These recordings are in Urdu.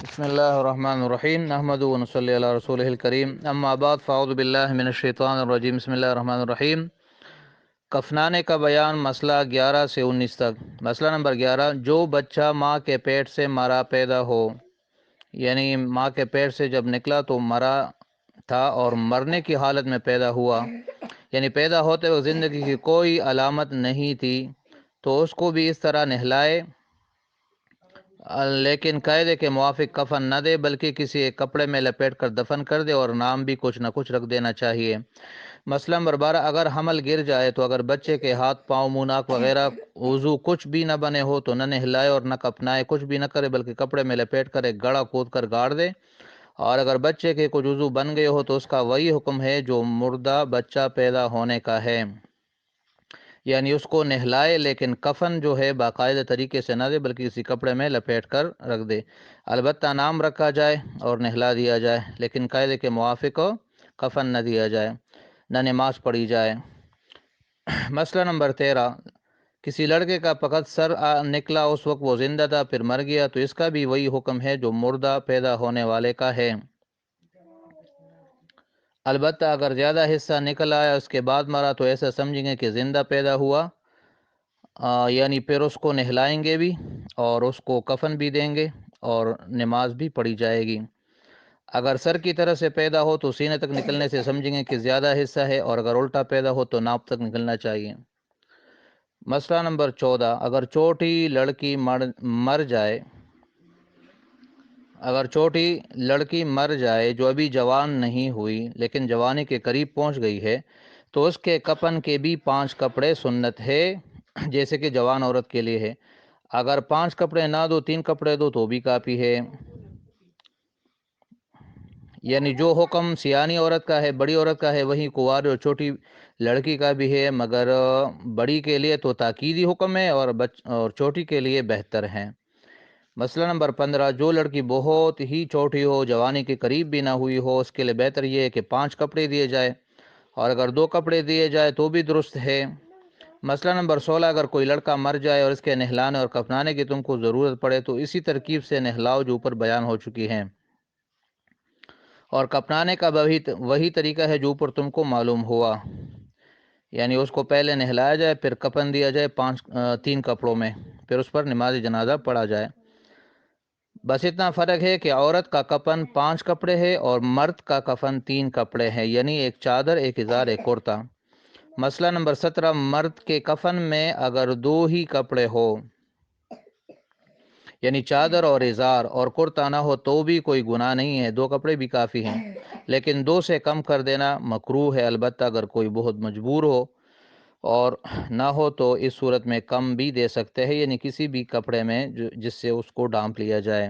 بسم اللہ الرحمن الرحیم نحمد و نصلی علی رسول الکریم اما بعد فاعوذ باللہ من الشیطان الرجیم بسم اللہ الرحمن الرحیم۔ کفنانے کا بیان مسئلہ 11 سے 19 تک۔ مسئلہ نمبر 11، جو بچہ ماں کے پیٹ سے مرا پیدا ہو، یعنی ماں کے پیٹ سے جب نکلا تو مرا تھا اور مرنے کی حالت میں پیدا ہوا، یعنی پیدا ہوتے وقت زندگی کی کوئی علامت نہیں تھی، تو اس کو بھی اس طرح نہلائے، لیکن قاعدے کے موافق کفن نہ دے بلکہ کسی ایک کپڑے میں لپیٹ کر دفن کر دے، اور نام بھی کچھ نہ کچھ رکھ دینا چاہیے۔ مسئلہ نمبر 12، اگر حمل گر جائے تو اگر بچے کے ہاتھ پاؤں منہ ناک وغیرہ وضو کچھ بھی نہ بنے ہو تو نہ نہلائے اور نہ کفنائے، کچھ بھی نہ کرے بلکہ کپڑے میں لپیٹ کر ایک گڑھا کھود کر گاڑ دے، اور اگر بچے کے کچھ وضو بن گئے ہو تو اس کا وہی حکم ہے جو مردہ بچہ پیدا ہونے کا ہے، یعنی اس کو نہلائے لیکن کفن جو ہے باقاعدہ طریقے سے نہ دے بلکہ کسی کپڑے میں لپیٹ کر رکھ دے، البتہ نام رکھا جائے اور نہلا دیا جائے، لیکن قاعدے کے موافق کفن نہ دیا جائے، نہ نماز پڑھی جائے۔ مسئلہ نمبر 13، کسی لڑکے کا فقط سر نکلا، اس وقت وہ زندہ تھا پھر مر گیا، تو اس کا بھی وہی حکم ہے جو مردہ پیدا ہونے والے کا ہے، البتہ اگر زیادہ حصہ نکل آیا اس کے بعد مرا تو ایسا سمجھیں گے کہ زندہ پیدا ہوا، یعنی پھر اس کو نہلائیں گے بھی اور اس کو کفن بھی دیں گے اور نماز بھی پڑھی جائے گی۔ اگر سر کی طرف سے پیدا ہو تو سینے تک نکلنے سے سمجھیں گے کہ زیادہ حصہ ہے، اور اگر الٹا پیدا ہو تو ناپ تک نکلنا چاہیے۔ مسئلہ نمبر 14، اگر چھوٹی لڑکی مر جائے جو ابھی جوان نہیں ہوئی لیکن جوانی کے قریب پہنچ گئی ہے، تو اس کے کفن کے بھی 5 کپڑے سنت ہے، جیسے کہ جوان عورت کے لیے ہے۔ اگر 5 کپڑے نہ دو 3 کپڑے دو تو بھی کافی ہے، یعنی جو حکم سیانی عورت کا ہے، بڑی عورت کا ہے، وہی کنواری اور چھوٹی لڑکی کا بھی ہے، مگر بڑی کے لیے تو تاکیدی حکم ہے اور چھوٹی کے لیے بہتر ہے۔ مسئلہ نمبر 15، جو لڑکی بہت ہی چھوٹی ہو، جوانی کے قریب بھی نہ ہوئی ہو، اس کے لیے بہتر یہ ہے کہ 5 کپڑے دیے جائے، اور اگر 2 کپڑے دیے جائے تو بھی درست ہے۔ مسئلہ نمبر 16، اگر کوئی لڑکا مر جائے اور اس کے نہلانے اور کفنانے کی تم کو ضرورت پڑے تو اسی ترکیب سے نہلاؤ جو اوپر بیان ہو چکی ہے، اور کفنانے کا وہی طریقہ ہے جو اوپر تم کو معلوم ہوا، یعنی اس کو پہلے نہلایا جائے پھر کفن دیا جائے 3 کپڑوں میں، پھر اس پر نماز جنازہ پڑھا جائے۔ بس اتنا فرق ہے کہ عورت کا کفن 5 کپڑے ہے اور مرد کا کفن 3 کپڑے ہے، یعنی ایک چادر، ایک ازار، ایک کرتا۔ مسئلہ نمبر 17، مرد کے کفن میں اگر 2 ہی کپڑے ہو، یعنی چادر اور ازار اور کرتا نہ ہو تو بھی کوئی گناہ نہیں ہے، 2 کپڑے بھی کافی ہیں، لیکن 2 سے کم کر دینا مکروہ ہے، البتہ اگر کوئی بہت مجبور ہو اور نہ ہو تو اس صورت میں کم بھی دے سکتے ہیں، یعنی کسی بھی کپڑے میں جس سے اس کو ڈھانپ لیا جائے۔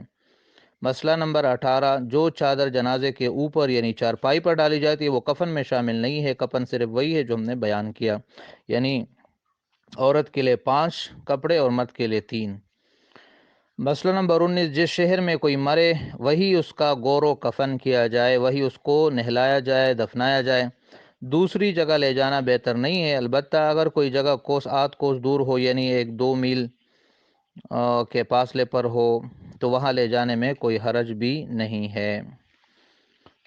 مسئلہ نمبر 18، جو چادر جنازے کے اوپر یعنی چارپائی پر ڈالی جاتی ہے وہ کفن میں شامل نہیں ہے، کفن صرف وہی ہے جو ہم نے بیان کیا، یعنی عورت کے لیے 5 کپڑے اور مرد کے لیے 3۔ مسئلہ نمبر 19، جس شہر میں کوئی مرے وہی اس کا گور و کفن کیا جائے، وہی اس کو نہلایا جائے، دفنایا جائے، دوسری جگہ لے جانا بہتر نہیں ہے، البتہ اگر کوئی جگہ آدھ کوس دور ہو، یعنی 1-2 میل کے فاصلے پر ہو تو وہاں لے جانے میں کوئی حرج بھی نہیں ہے۔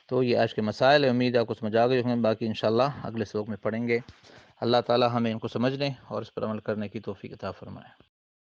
تو یہ آج کے مسائل ہے، امید ہے آپ کو سمجھ آ گئی ہوں گے، باقی انشاءاللہ اگلے سبق میں پڑھیں گے۔ اللہ تعالی ہمیں ان کو سمجھنے اور اس پر عمل کرنے کی توفیق عطا فرمائے۔